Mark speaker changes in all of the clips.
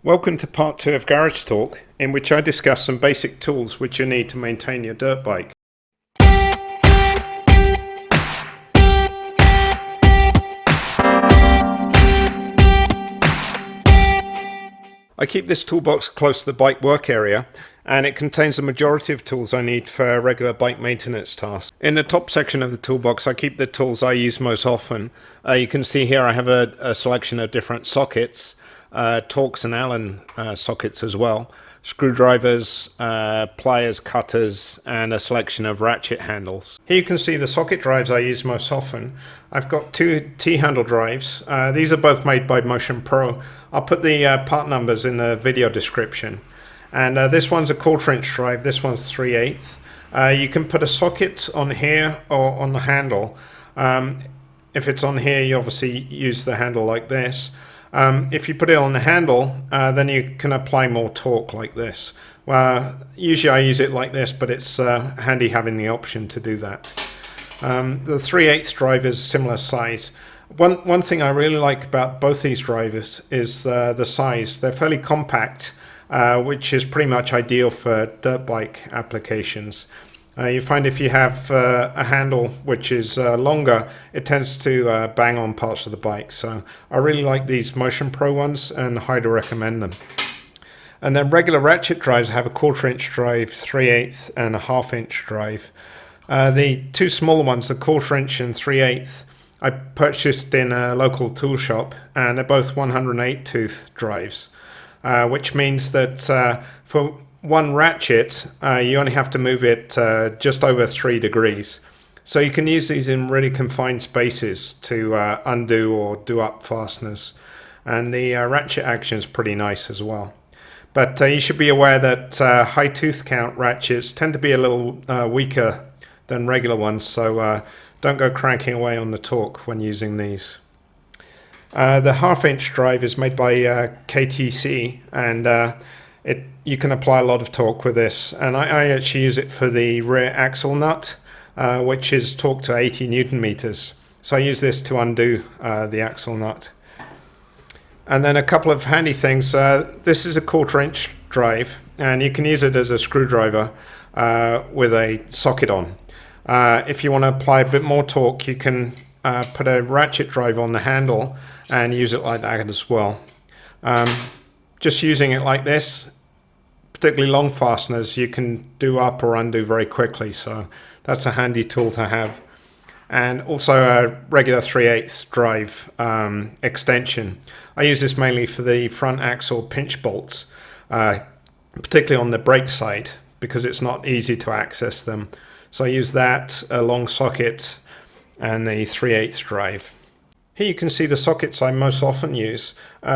Speaker 1: Welcome to part 2 of Garage Talk, in which I discuss some basic tools which you need to maintain your dirt bike. I keep this toolbox close to the bike work area, and it contains the majority of tools I need for regular bike maintenance tasks. In the top section of the toolbox I keep the tools I use most often. You can see here I have a selection of different sockets, Torx and Allen sockets as well, screwdrivers, pliers, cutters, and a selection of ratchet handles. Here you can see the socket drives I use most often. I've got two T-handle drives. These are both made by Motion Pro. I'll put the part numbers in the video description. And this one's a 1/4 inch drive, this one's 3/8. You can put a socket on here or on the handle. If it's on here, you obviously use the handle like this. If you put it on the handle, then you can apply more torque like this. Usually I use it like this, but it's handy having the option to do that. The 3/8 drive is similar size. One thing I really like about both these drivers is the size. They're fairly compact, which is pretty much ideal for dirt bike applications. You find if you have a handle which is longer, it tends to bang on parts of the bike. So I really like these Motion Pro ones and highly recommend them. And then regular ratchet drives have a 1/4 inch drive, 3/8 and a 1/2 inch drive. The two smaller ones, the 1/4 inch and 3/8, I purchased in a local tool shop, and they're both 108 tooth drives, which means that for one ratchet, you only have to move it just over 3 degrees. So you can use these in really confined spaces to undo or do up fasteners. And the ratchet action is pretty nice as well. But you should be aware that high tooth count ratchets tend to be a little weaker than regular ones, so don't go cranking away on the torque when using these. The 1/2 inch drive is made by KTC, and you can apply a lot of torque with this, and I actually use it for the rear axle nut, which is torqued to 80 Newton meters. So I use this to undo the axle nut. And then a couple of handy things. This is a 1/4 inch drive, and you can use it as a screwdriver with a socket on. If you want to apply a bit more torque, you can put a ratchet drive on the handle and use it like that as well. Just using it like this, particularly long fasteners, you can do up or undo very quickly, so that's a handy tool to have. And also a regular 3/8 drive extension. I use this mainly for the front axle pinch bolts, particularly on the brake side, because it's not easy to access them. So I use that, a long socket, and the 3/8 drive. Here you can see the sockets I most often use.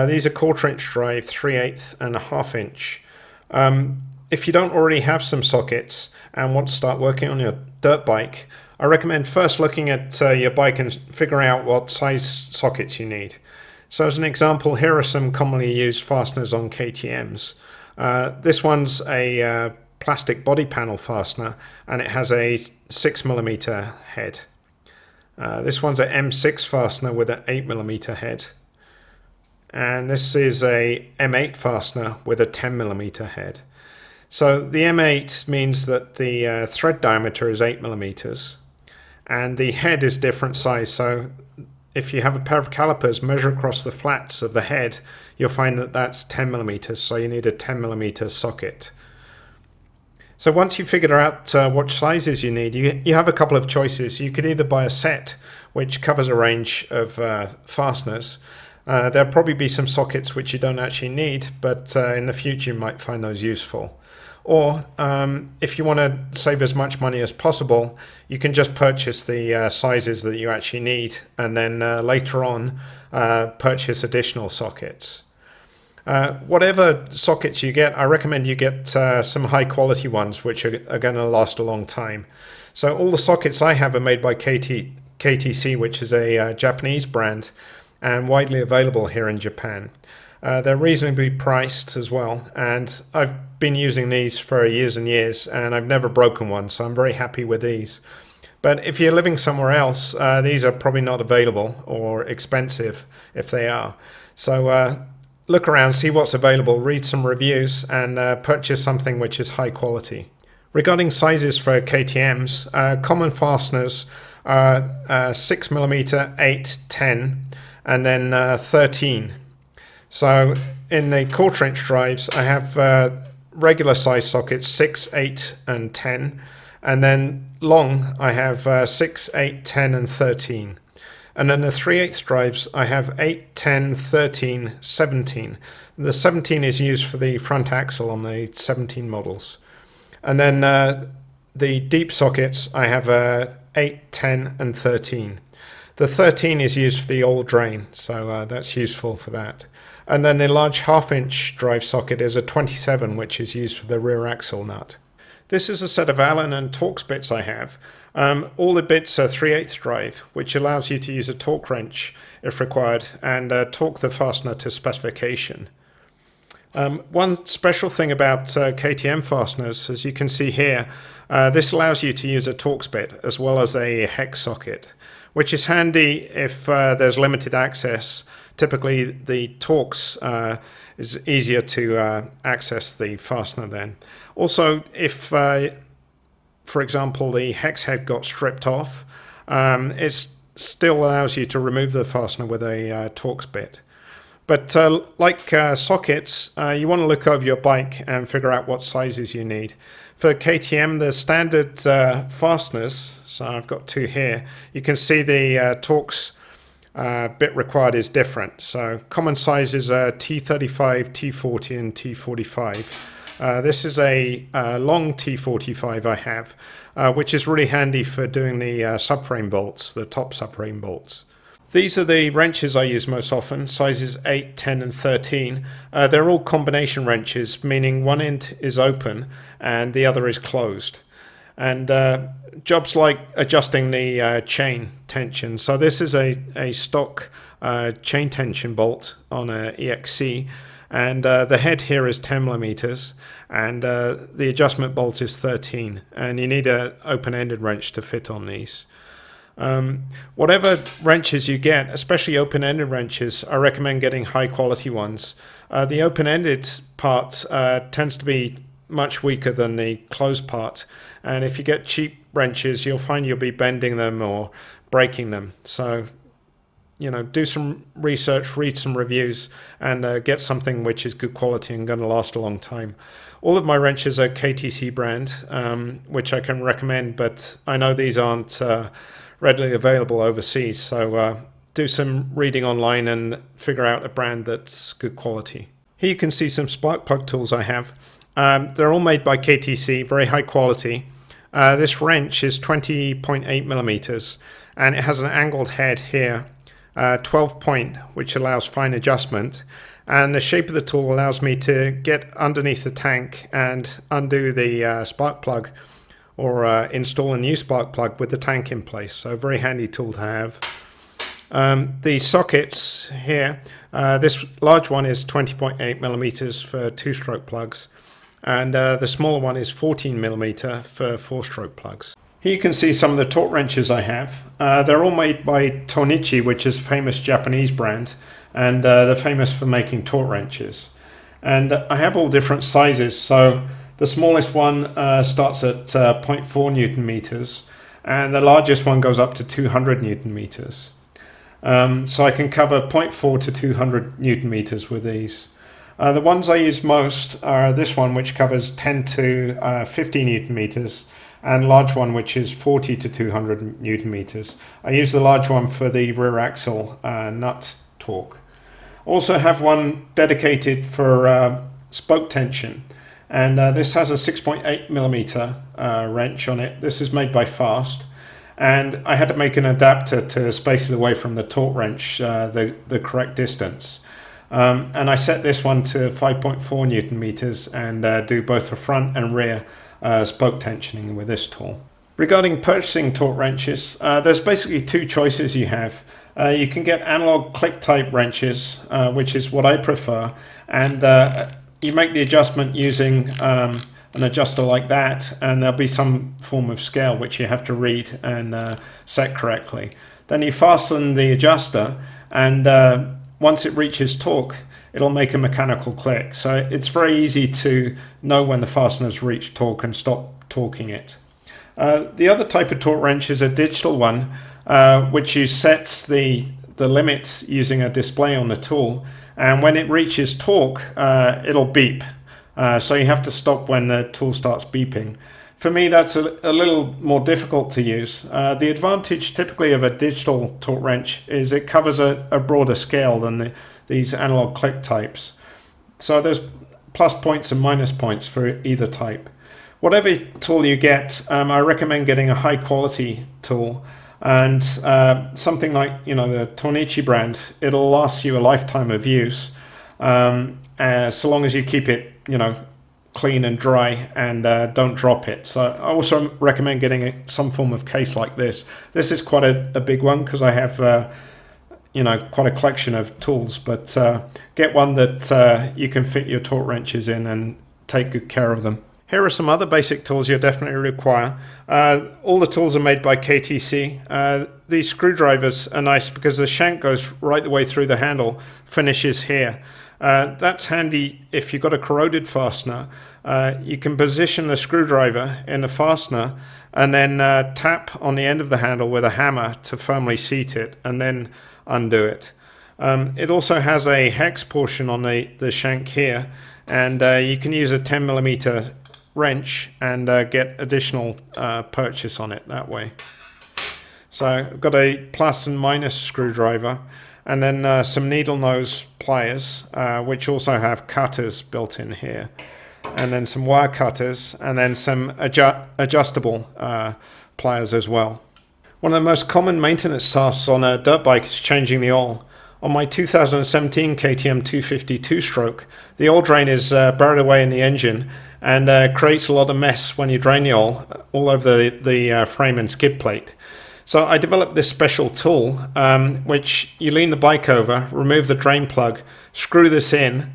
Speaker 1: These are 1/4 inch drive, 3/8 and a 1/2 inch. If you don't already have some sockets and want to start working on your dirt bike, I recommend first looking at your bike and figuring out what size sockets you need. So as an example, here are some commonly used fasteners on KTMs. This one's a plastic body panel fastener, and it has a 6mm head. This one's a M6 fastener with an 8mm head. And this is a M8 fastener with a 10mm head. So the M8 means that the thread diameter is 8mm, and the head is different size. So if you have a pair of calipers, measure across the flats of the head, you'll find that that's 10mm, so you need a 10mm socket. So once you've figured out what sizes you need, you have a couple of choices. You could either buy a set which covers a range of fasteners. There'll probably be some sockets which you don't actually need, but in the future you might find those useful. Or if you want to save as much money as possible, you can just purchase the sizes that you actually need, and then later on purchase additional sockets. Whatever sockets you get, I recommend you get some high quality ones which are going to last a long time. So all the sockets I have are made by KTC, which is a Japanese brand and widely available here in Japan. They're reasonably priced as well, and I've been using these for years and years, and I've never broken one, so I'm very happy with these. But if you're living somewhere else, these are probably not available or expensive if they are. So look around, see what's available, read some reviews, and purchase something which is high quality. Regarding sizes for KTMs, common fasteners are 6mm, 8, 10, and then 13. So in the quarter-inch drives, I have regular size sockets 6, 8, and 10, and then long I have 6, 8, 10, and 13. And then the 3/8 drives, I have 8, 10, 13, 17. The 17 is used for the front axle on the 17 models. And then the deep sockets, I have 8, 10, and 13. The 13 is used for the oil drain, so that's useful for that. And then the large half-inch drive socket is a 27, which is used for the rear axle nut. This is a set of Allen and Torx bits I have. All the bits are 3/8 drive, which allows you to use a torque wrench if required and torque the fastener to specification. One special thing about KTM fasteners, as you can see here, this allows you to use a Torx bit as well as a hex socket, which is handy if there's limited access. Typically the Torx is easier to access the fastener then. Also, if for example the hex head got stripped off, it still allows you to remove the fastener with a Torx bit. But like sockets, you want to look over your bike and figure out what sizes you need. For KTM, the standard fasteners, so I've got two here, you can see the Torx bit required is different. So common sizes are T35, T40, and T45. This is a long T45 I have, which is really handy for doing the subframe bolts, the top subframe bolts. These are the wrenches I use most often, sizes 8, 10, and 13. They're all combination wrenches, meaning one end is open and the other is closed. And jobs like adjusting the chain tension. So this is a stock chain tension bolt on a EXC, and the head here is 10mm, and the adjustment bolt is 13, and you need an open-ended wrench to fit on these. Whatever wrenches you get, especially open-ended wrenches, I recommend getting high-quality ones. The open-ended part tends to be much weaker than the closed part, and if you get cheap wrenches, you'll find you'll be bending them or breaking them. So, you know, do some research, read some reviews, and get something which is good quality and going to last a long time. All of my wrenches are KTC brand, which I can recommend, but I know these aren't readily available overseas, so do some reading online and figure out a brand that's good quality. Here you can see some spark plug tools I have. They're all made by KTC, very high quality. This wrench is 20.8mm, and it has an angled head here, 12 point, which allows fine adjustment, and the shape of the tool allows me to get underneath the tank and undo the spark plug, or install a new spark plug with the tank in place. So a very handy tool to have. The sockets here, this large one is 20.8mm for 2-stroke plugs, and the smaller one is 14mm for 4-stroke plugs. Here you can see some of the torque wrenches I have. They're all made by Tohnichi, which is a famous Japanese brand, and they're famous for making torque wrenches. And I have all different sizes, so the smallest one starts at 0.4 Newton meters, and the largest one goes up to 200 Newton meters. So I can cover 0.4 to 200 Newton meters with these. The ones I use most are this one, which covers 10 to 50 Newton meters, and large one, which is 40 to 200 Newton meters. I use the large one for the rear axle nut torque. Also have one dedicated for spoke tension. And this has a 6.8mm wrench on it. This is made by Fast, and I had to make an adapter to space it away from the torque wrench the correct distance. And I set this one to 5.4 Newton meters and do both the front and rear spoke tensioning with this tool. Regarding purchasing torque wrenches, there's basically two choices you have. You can get analog click type wrenches, which is what I prefer, and you make the adjustment using an adjuster like that, and there'll be some form of scale which you have to read and set correctly. Then you fasten the adjuster, and once it reaches torque, it'll make a mechanical click. So it's very easy to know when the fastener's reached torque and stop torquing it. The other type of torque wrench is a digital one, which you set the limit using a display on the tool, and when it reaches torque, it'll beep. So you have to stop when the tool starts beeping. For me, that's a little more difficult to use. The advantage typically of a digital torque wrench is it covers a broader scale than these analog click types. So there's plus points and minus points for either type. Whatever tool you get, I recommend getting a high quality tool, and something like the Tohnichi brand. It'll last you a lifetime of use, so long as you keep it clean and dry and don't drop it. So I also recommend getting some form of case like this. This is quite a big one because I have quite a collection of tools, but get one that you can fit your torque wrenches in and take good care of them. Here are some other basic tools you'll definitely require. All the tools are made by KTC. These screwdrivers are nice because the shank goes right the way through the handle, finishes here. That's handy if you've got a corroded fastener. You can position the screwdriver in the fastener and then tap on the end of the handle with a hammer to firmly seat it and then undo it. It also has a hex portion on the shank here, and you can use a 10mm wrench and get additional purchase on it that way. So I've got a plus and minus screwdriver, and then some needle nose pliers, which also have cutters built in here, and then some wire cutters, and then some adjustable pliers as well. One of the most common maintenance tasks on a dirt bike is changing the oil. On my 2017 KTM 250 two-stroke, the oil drain is buried away in the engine and creates a lot of mess when you drain the oil all over the frame and skid plate. So I developed this special tool, which you lean the bike over, remove the drain plug, screw this in,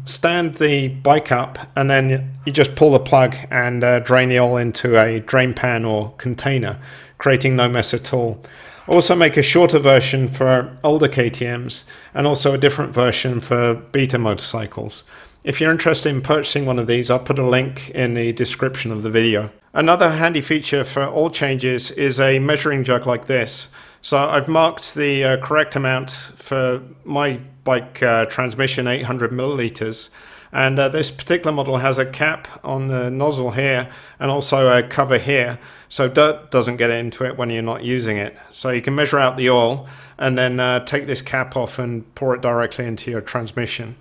Speaker 1: stand the bike up, and then you just pull the plug and drain the oil into a drain pan or container, creating no mess at all. I also make a shorter version for older KTMs and also a different version for beta motorcycles. If you're interested in purchasing one of these, I'll put a link in the description of the video. Another handy feature for oil changes is a measuring jug like this. So I've marked the correct amount for my bike transmission, 800 milliliters. And this particular model has a cap on the nozzle here and also a cover here, so dirt doesn't get into it when you're not using it. So you can measure out the oil and then take this cap off and pour it directly into your transmission.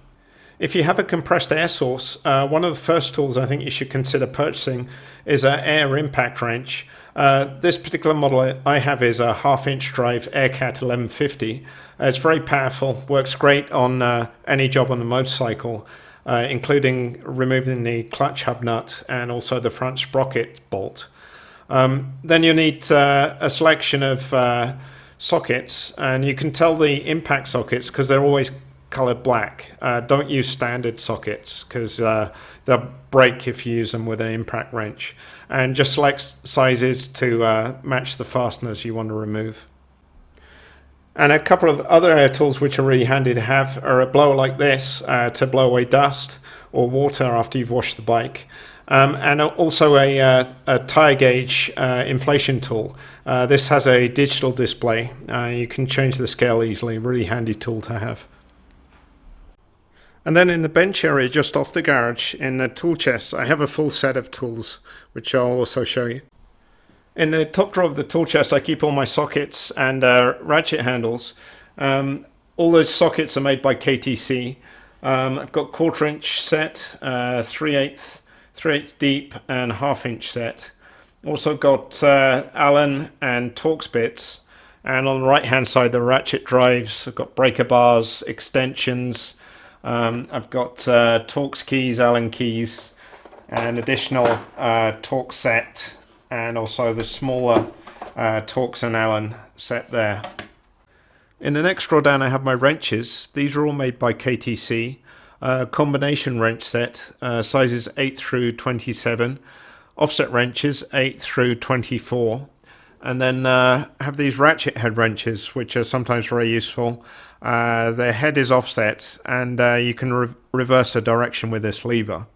Speaker 1: If you have a compressed air source, one of the first tools I think you should consider purchasing is an air impact wrench. This particular model I have is a 1/2-inch drive Aircat 1150. It's very powerful, works great on any job on the motorcycle, including removing the clutch hub nut and also the front sprocket bolt. Then you need a selection of sockets, and you can tell the impact sockets because they're always colored black. Don't use standard sockets because they'll break if you use them with an impact wrench, and just select sizes to match the fasteners you want to remove. And a couple of other air tools which are really handy to have are a blower like this to blow away dust or water after you've washed the bike, and also a tire gauge inflation tool. This has a digital display. You can change the scale easily, really handy tool to have. And then in the bench area just off the garage in the tool chest, I have a full set of tools which I'll also show you. In the top drawer of the tool chest I keep all my sockets and ratchet handles. All those sockets are made by KTC. I've got 1/4-inch set, 3/8 deep and 1/2-inch set. Also got Allen and Torx bits, and on the right hand side the Ratchet Drives. I've got breaker bars, extensions. I've got Torx keys, Allen keys, and additional Torx set, and also the smaller Torx and Allen set there. In the next drawer down I have my wrenches. These are all made by KTC. Combination wrench set, sizes 8 through 27. Offset wrenches 8 through 24. And then have these ratchet head wrenches, which are sometimes very useful. The head is offset, and you can reverse the direction with this lever.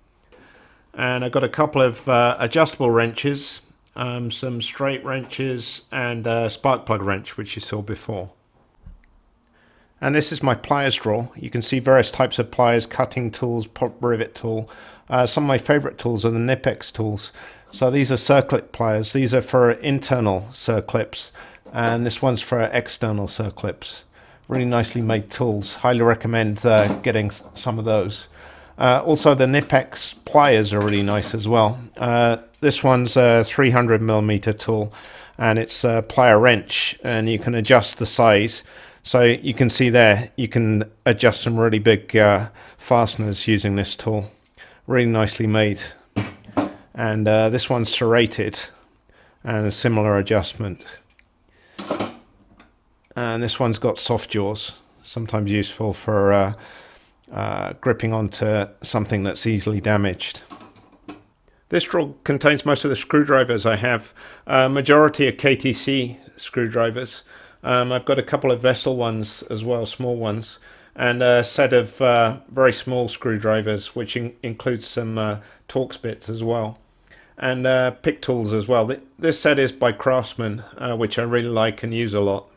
Speaker 1: And I've got a couple of adjustable wrenches, some straight wrenches, and a spark plug wrench, which you saw before. And this is my pliers drawer. You can see various types of pliers, cutting tools, pop rivet tool. Some of my favorite tools are the Nipex tools. So these are circlip pliers. These are for internal circlips, and this one's for external circlips. Really nicely made tools. Highly recommend getting some of those. Also, the Nipex pliers are really nice as well. This one's a 300mm tool, and it's a plier wrench, and you can adjust the size. So you can see there, you can adjust some really big fasteners using this tool. Really nicely made. And this one's serrated, and a similar adjustment. And this one's got soft jaws, sometimes useful for gripping onto something that's easily damaged. This drawer contains most of the screwdrivers I have. Majority are KTC screwdrivers. I've got a couple of vessel ones as well, small ones, and a set of very small screwdrivers, which includes some Torx bits as well, and pick tools as well. This set is by Craftsman, which I really like and use a lot.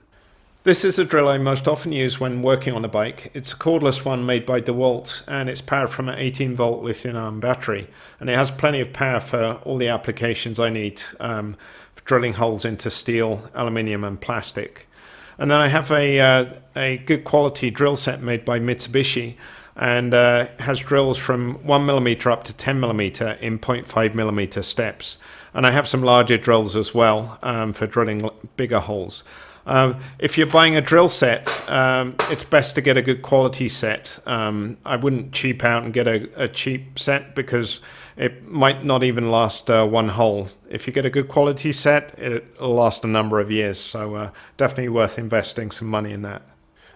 Speaker 1: This is a drill I most often use when working on a bike. It's a cordless one made by DeWalt, and it's powered from an 18-volt lithium-ion battery, and it has plenty of power for all the applications I need for drilling holes into steel, aluminium and plastic. And then I have a good quality drill set made by Mitsubishi, and has drills from 1mm up to 10mm in 0.5mm steps. And I have some larger drills as well for drilling bigger holes. If you're buying a drill set, it's best to get a good quality set. I wouldn't cheap out and get a cheap set, because it might not even last one hole. If you get a good quality set, it'll last a number of years, so definitely worth investing some money in that.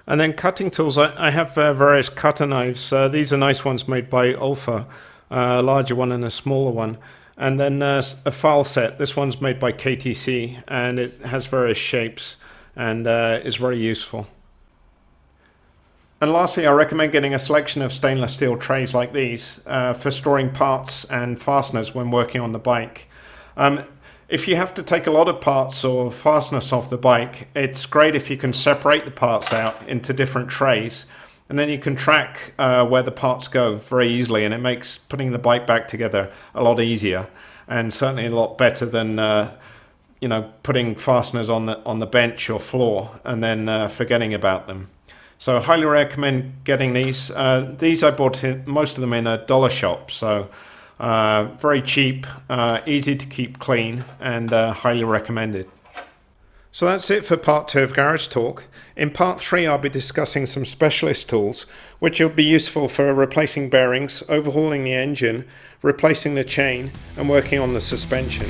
Speaker 1: And then cutting tools, I have various cutter knives. These are nice ones made by Olfa, a larger one and a smaller one. And then a file set. This one's made by KTC, and it has various shapes and is very useful. And lastly, I recommend getting a selection of stainless steel trays like these for storing parts and fasteners when working on the bike. If you have to take a lot of parts or fasteners off the bike, it's great if you can separate the parts out into different trays, and then you can track where the parts go very easily, and it makes putting the bike back together a lot easier, and certainly a lot better than putting fasteners on the bench or floor and then forgetting about them. So I highly recommend getting these. These I bought most of them in a dollar shop, so very cheap, easy to keep clean, and highly recommended. So that's it for part 2 of Garage Talk. In part 3 I'll be discussing some specialist tools which will be useful for replacing bearings, overhauling the engine, replacing the chain and working on the suspension.